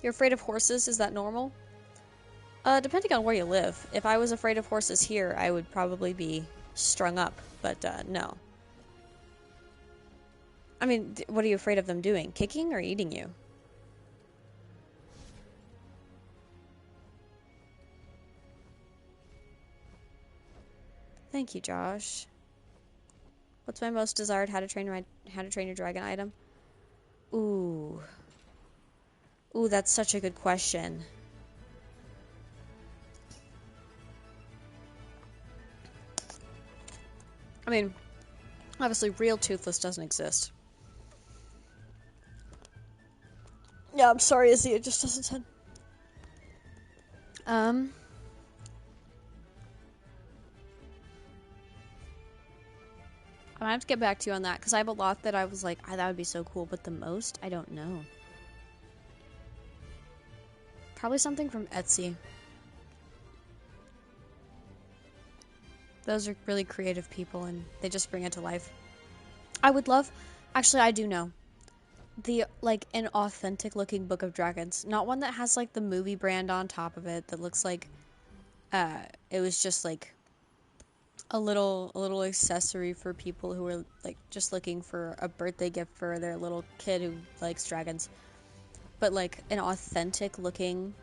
You're afraid of horses? Is that normal? Depending on where you live. If I was afraid of horses here, I would probably be strung up. But, no. I mean, what are you afraid of them doing? Kicking or eating you? Thank you, Josh. What's my most desired How to Train Your Dragon item? Ooh. Ooh, that's such a good question. I mean, obviously, real Toothless doesn't exist. Yeah, I'm sorry, Izzy, it just doesn't sound... I'm gonna have to get back to you on that, because I have a lot that I was like, that would be so cool, but the most, I don't know. Probably something from Etsy. Those are really creative people, and they just bring it to life. I would love... Actually, I do know. An authentic-looking Book of Dragons. Not one that has, like, the movie brand on top of it that looks like... it was just, like... a little accessory for people who are, like, just looking for a birthday gift for their little kid who likes dragons. But, like, an authentic-looking...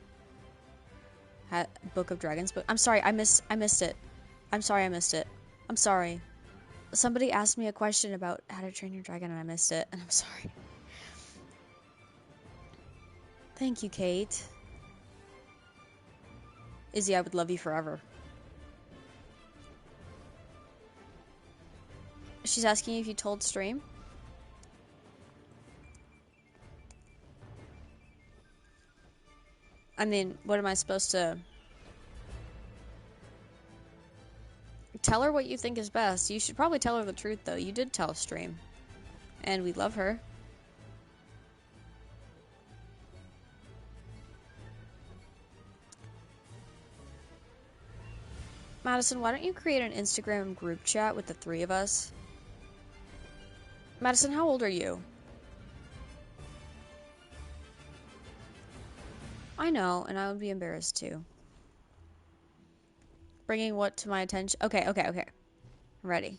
Book of Dragons. But I'm sorry, I missed it. I'm sorry I missed it. I'm sorry. Somebody asked me a question about How to Train Your Dragon and I missed it, and I'm sorry. Thank you, Kate. Izzy, I would love you forever. She's asking if you told stream. I mean, what am I supposed to... Tell her what you think is best. You should probably tell her the truth, though. You did tell stream. And we love her. Madison, why don't you create an Instagram group chat with the three of us? Madison, how old are you? I know, and I would be embarrassed too. Bringing what to my attention? Okay. I'm ready.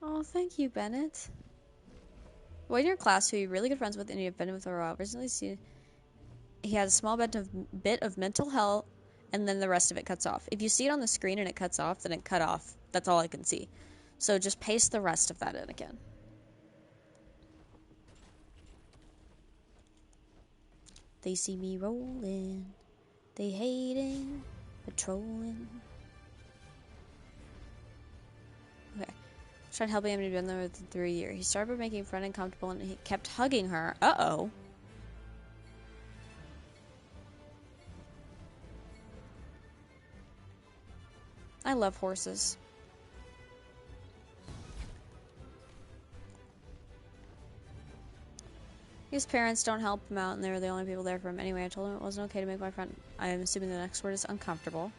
Oh, thank you, Bennett. Boy in your class who you're really good friends with and you've been with for a while recently seen he had a small bit of mental health and then the rest of it cuts off. If you see it on the screen and it cuts off, then it cut off. That's all I can see. So just paste the rest of that in again. They see me rolling. They hating. Patrolling. Okay. Tried helping him to be in there within 3 years. He started by making friend uncomfortable and he kept hugging her. Uh-oh. I love horses. His parents don't help him out and they were the only people there for him. Anyway, I told him it wasn't okay to make my friend... I am assuming the next word is uncomfortable.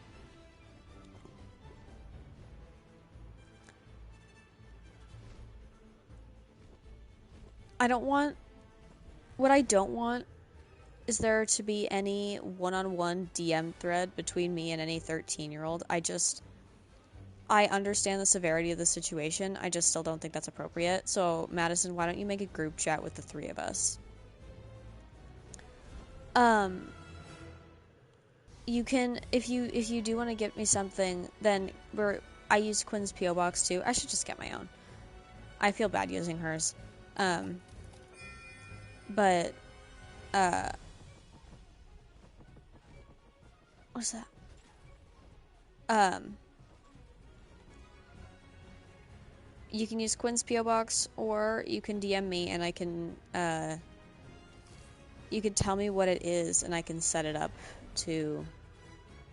I don't want... What I don't want is there to be any one-on-one DM thread between me and any 13-year-old. I understand the severity of the situation. I just still don't think that's appropriate. So, Madison, why don't you make a group chat with the three of us? You can, if you do want to get me something, then I use Quinn's P.O. box too. I should just get my own. I feel bad using hers. But what's that? You can use Quinn's P.O. box, or you can DM me and I can you can tell me what it is and I can set it up to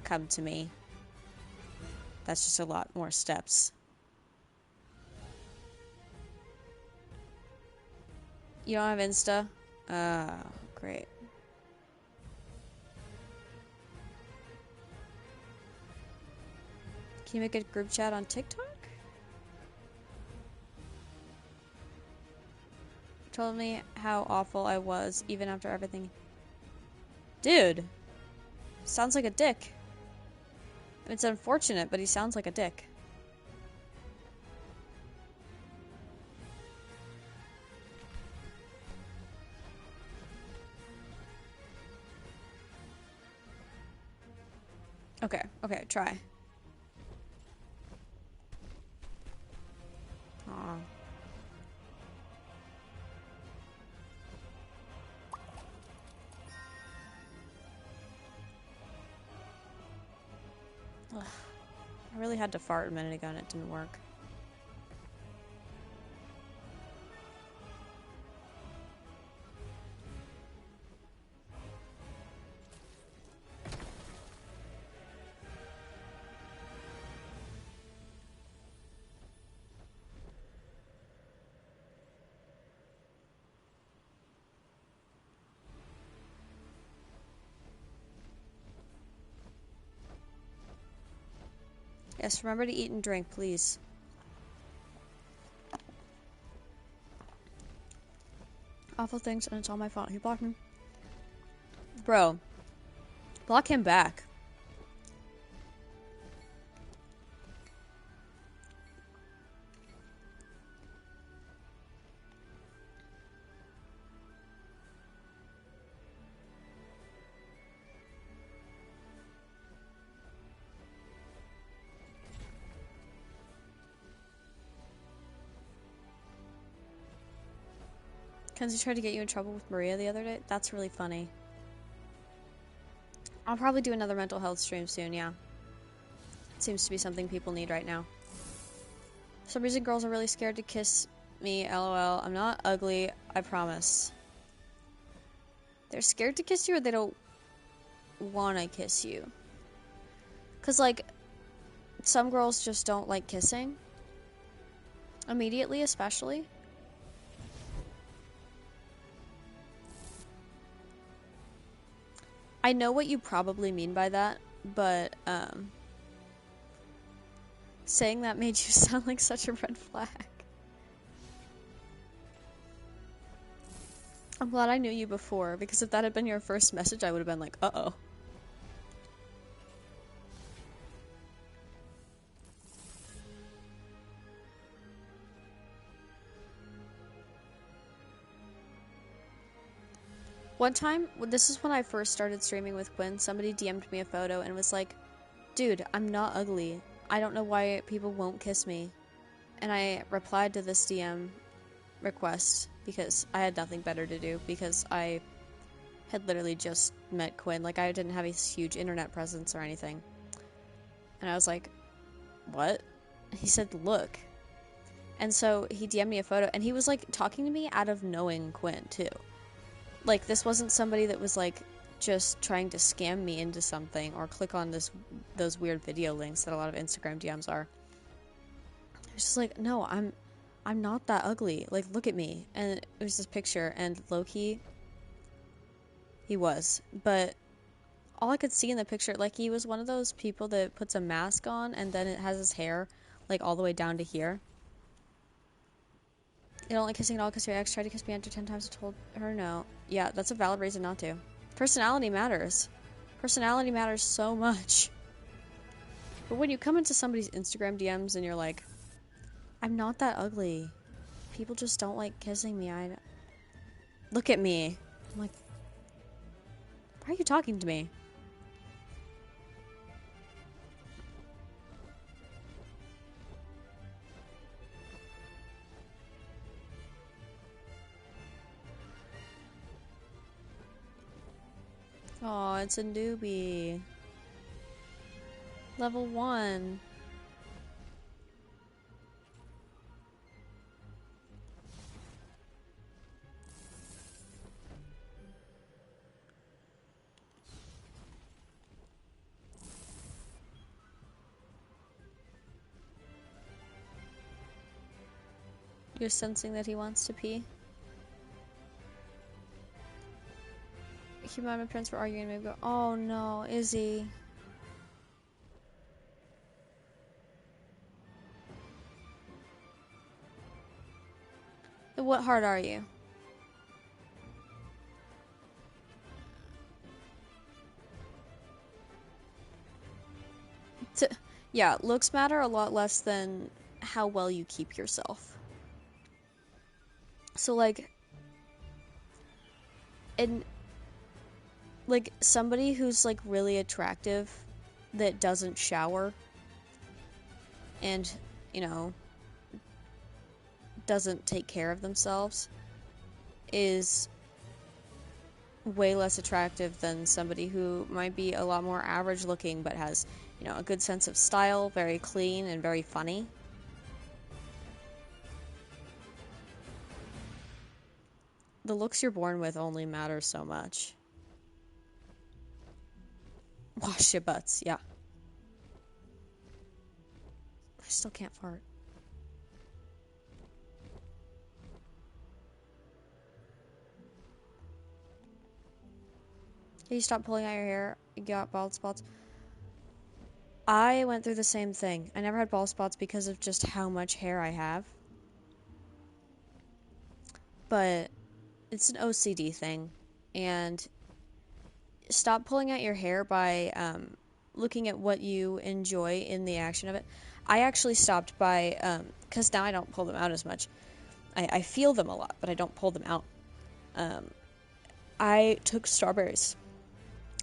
come to me. That's just a lot more steps. You don't have Insta? Great. Can you make a group chat on TikTok? Told me how awful I was even after everything. Dude, sounds like a dick. It's unfortunate, but he sounds like a dick. Okay, try. Aw. Ugh. I really had to fart a minute ago and it didn't work. Yes, remember to eat and drink, please. Awful things, and it's all my fault. He blocked me. Bro, block him back. Kenzie tried to get you in trouble with Maria the other day? That's really funny. I'll probably do another mental health stream soon, yeah. It seems to be something people need right now. For some reason, girls are really scared to kiss me, lol. I'm not ugly, I promise. They're scared to kiss you, or they don't want to kiss you? Because, like, some girls just don't like kissing. Immediately, especially. I know what you probably mean by that, but, saying that made you sound like such a red flag. I'm glad I knew you before, because if that had been your first message, I would have been like, uh-oh. One time, this is when I first started streaming with Quinn, somebody DM'd me a photo and was like, dude, I'm not ugly. I don't know why people won't kiss me. And I replied to this DM request because I had nothing better to do, because I had literally just met Quinn. Like, I didn't have a huge internet presence or anything. And I was like, what? He said, look. And so he DM'd me a photo, and he was like talking to me out of knowing Quinn too. Like, this wasn't somebody that was like just trying to scam me into something or click on those weird video links that a lot of Instagram DMs are. It's just like, no, I'm not that ugly. Like, look at me. And it was this picture, and low-key, he was. But all I could see in the picture, like, he was one of those people that puts a mask on and then it has his hair like all the way down to here. You don't like kissing at all because your ex tried to kiss me after 10 times. I told her no. Yeah, that's a valid reason not to. Personality matters. Personality matters so much. But when you come into somebody's Instagram DMs and you're like, I'm not that ugly. People just don't like kissing me. Look at me. I'm like, why are you talking to me? Oh, it's a newbie. Level 1. You're sensing that he wants to pee? Keep my parents were arguing, maybe go, oh no, Izzy. What heart are you? Yeah, looks matter a lot less than how well you keep yourself. So, like, somebody who's, like, really attractive that doesn't shower and, you know, doesn't take care of themselves is way less attractive than somebody who might be a lot more average looking but has, you know, a good sense of style, very clean, and very funny. The looks you're born with only matter so much. Wash your butts, yeah. I still can't fart. You stop pulling out your hair, you got bald spots. I went through the same thing. I never had bald spots because of just how much hair I have. But it's an OCD thing. And stop pulling out your hair by looking at what you enjoy in the action of it. I actually stopped by, because now I don't pull them out as much. I feel them a lot, but I don't pull them out. I took strawberries.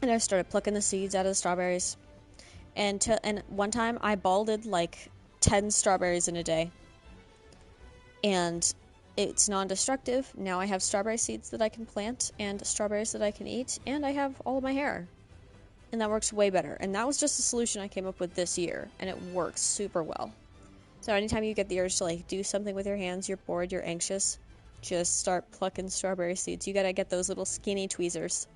And I started plucking the seeds out of the strawberries. And one time I balded like 10 strawberries in a day. And it's non-destructive. Now I have strawberry seeds that I can plant and strawberries that I can eat. And I have all of my hair. And that works way better. And that was just a solution I came up with this year. And it works super well. So anytime you get the urge to like do something with your hands, you're bored, you're anxious, just start plucking strawberry seeds. You gotta get those little skinny tweezers.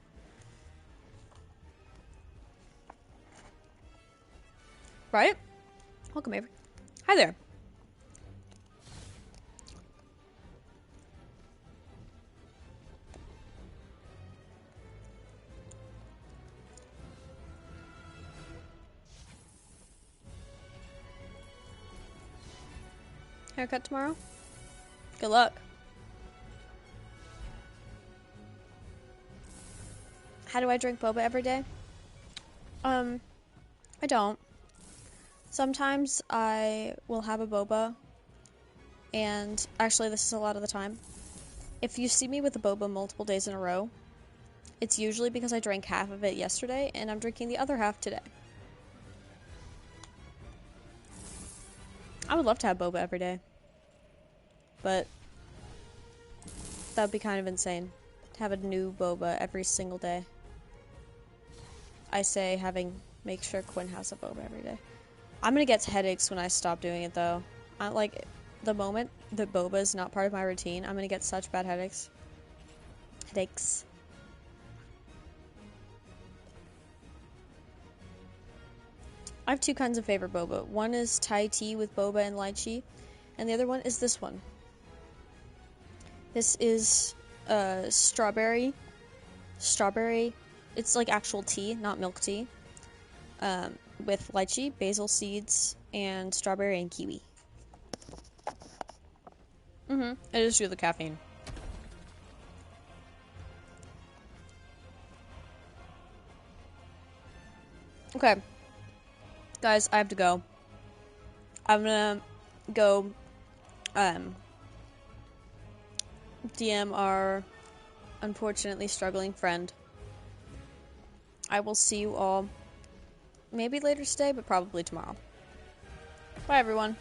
Right? Welcome, Avery. Hi there. Haircut tomorrow? Good luck. How do I drink boba every day? I don't. Sometimes I will have a boba, and actually this is a lot of the time. If you see me with a boba multiple days in a row, it's usually because I drank half of it yesterday, and I'm drinking the other half today. I would love to have boba every day, but that would be kind of insane, to have a new boba every single day. I say make sure Quinn has a boba every day. I'm gonna get headaches when I stop doing it, though. Like, the moment that boba is not part of my routine, I'm gonna get such bad headaches. Headaches. I have two kinds of favorite boba. One is Thai tea with boba and lychee, and the other one is this one. This is strawberry. It's like actual tea, not milk tea. With lychee, basil seeds, and strawberry and kiwi. It is due to the caffeine. Okay. Guys, I have to go. I'm gonna go DM our unfortunately struggling friend. I will see you all maybe later today, but probably tomorrow. Bye, everyone.